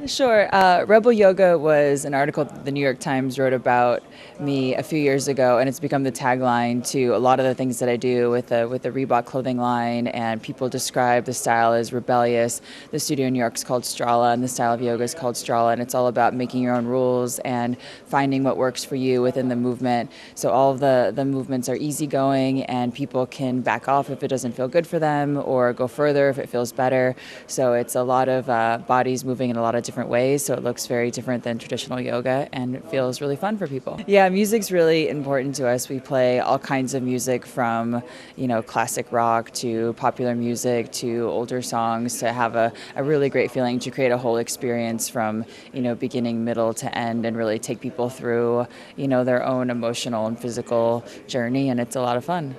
Sure. Rebel Yoga was an article that the New York Times wrote about me a few years ago, and it's become the tagline to a lot of the things that I do with the Reebok clothing line. And people describe the style as rebellious. The studio in New York is called Strala, and the style of yoga is called Strala, and it's all about making your own rules and finding what works for you within the movement. So all of the movements are easygoing, and people can back off if it doesn't feel good for them, or go further if it feels better. So it's a lot of bodies moving in a lot of different ways, so it looks very different than traditional yoga, and it feels really fun for people. Yeah, music's really important to us. We play all kinds of music, from classic rock to popular music to older songs, to have a really great feeling, to create a whole experience from beginning, middle to end, and really take people through their own emotional and physical journey, and it's a lot of fun.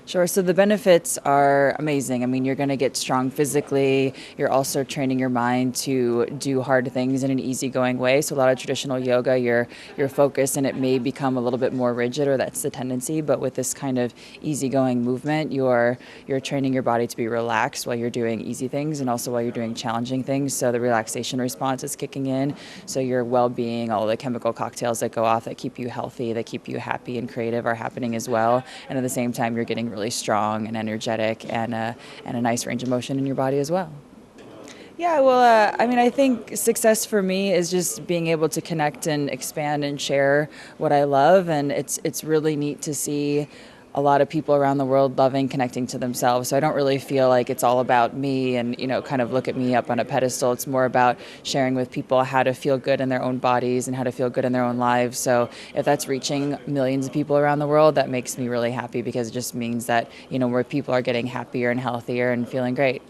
Sure. So the benefits are amazing. I mean, you're going to get strong physically. You're also training your mind to do hard things in an easygoing way. So a lot of traditional yoga, you're focused, and it may become a little bit more rigid, or that's the tendency. But with this kind of easygoing movement, you're training your body to be relaxed while you're doing easy things, and also while you're doing challenging things. So the relaxation response is kicking in. So your well-being, all the chemical cocktails that go off that keep you healthy, that keep you happy and creative, are happening as well. And at the same time, you're getting really strong and energetic, and a nice range of motion in your body as well. Yeah, well, I mean, I think success for me is just being able to connect and expand and share what I love, and it's really neat to see a lot of people around the world loving connecting to themselves. So I don't really feel like it's all about me and, kind of look at me up on a pedestal. It's more about sharing with people how to feel good in their own bodies and how to feel good in their own lives. So if that's reaching millions of people around the world, that makes me really happy, because it just means that, more people are getting happier and healthier and feeling great.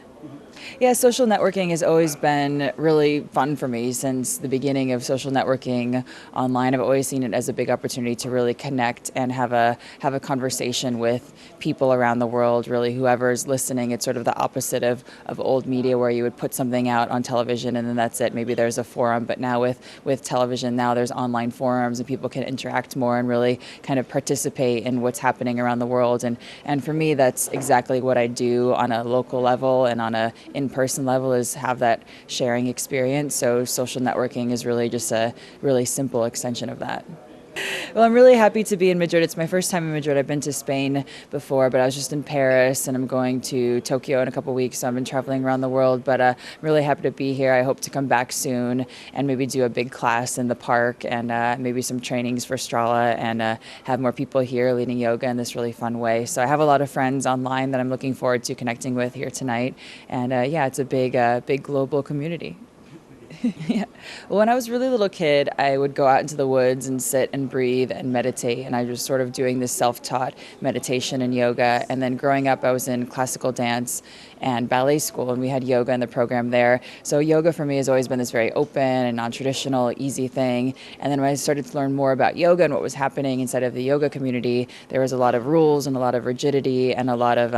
Yeah, social networking has always been really fun for me since the beginning of social networking online. I've always seen it as a big opportunity to really connect and have a conversation with people around the world. Really, whoever's listening, it's sort of the opposite of old media, where you would put something out on television and then that's it. Maybe there's a forum, but now with television, now there's online forums, and people can interact more and really kind of participate in what's happening around the world. And for me, that's exactly what I do on a local level and on a in-person level, is have that sharing experience. So social networking is really just a really simple extension of that. Well, I'm really happy to be in Madrid. It's my first time in Madrid. I've been to Spain before, but I was just in Paris, and I'm going to Tokyo in a couple weeks, so I've been traveling around the world. But I'm really happy to be here. I hope to come back soon and maybe do a big class in the park, and maybe some trainings for Strala, and have more people here leading yoga in this really fun way. So I have a lot of friends online that I'm looking forward to connecting with here tonight. And yeah, it's a big global community. Yeah. Well, when I was a really little kid, I would go out into the woods and sit and breathe and meditate. And I was sort of doing this self-taught meditation and yoga. And then growing up, I was in classical dance and ballet school, and we had yoga in the program there. So yoga for me has always been this very open and non-traditional, easy thing. And then when I started to learn more about yoga and what was happening inside of the yoga community, there was a lot of rules and a lot of rigidity and a lot of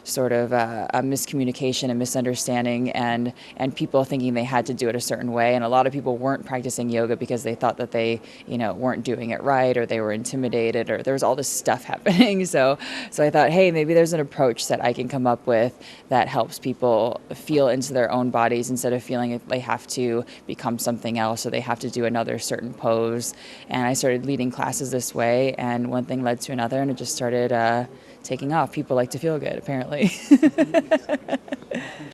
miscommunication and misunderstanding, and people thinking they had to do it a certain way. And a lot of people weren't practicing yoga because they thought that they weren't doing it right, or they were intimidated, or there was all this stuff happening. So I thought, hey, maybe there's an approach that I can come up with that helps people feel into their own bodies, instead of feeling like they have to become something else or they have to do another certain pose. And I started leading classes this way, and one thing led to another, and it just started taking off. People like to feel good, apparently.